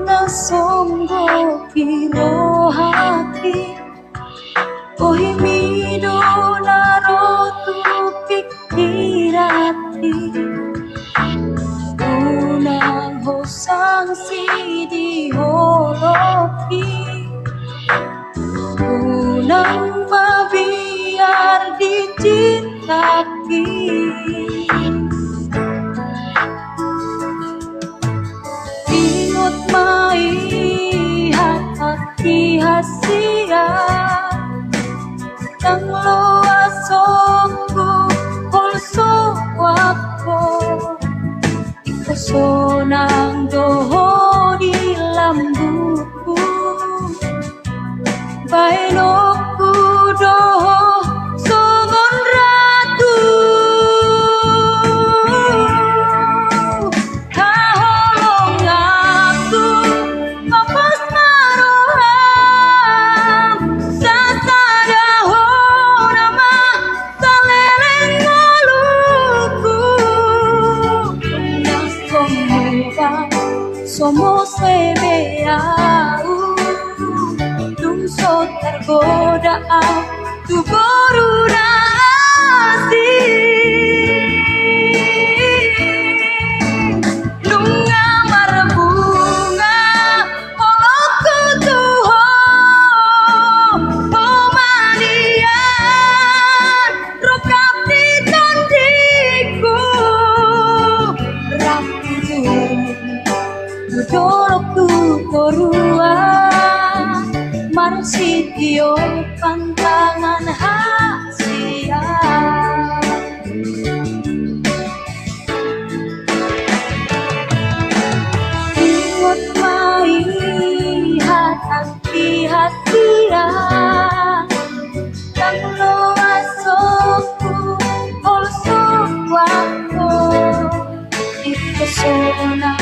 na songgo kiro hati Ohimido na rotu pikirati Unang hosang sidi holoki Unang mabiar dicintaki Ingot mai hati hasia Nang loasongku holso wako Ikoso nang doho di lambuku Bainoku doho songon ratu Kaholong aku mapas maroham Sasadaho nama saleleng ngoluku Nang sombang somos sebeau Lungsot tergoda tu baru asing Nunga marbunga polokku tuho Pemanian rokap di candiku Rapitu Budolok tu korua Marsitio pantangan hasia Ingot mai hati hasia Nang loasoku holso wako Ikosona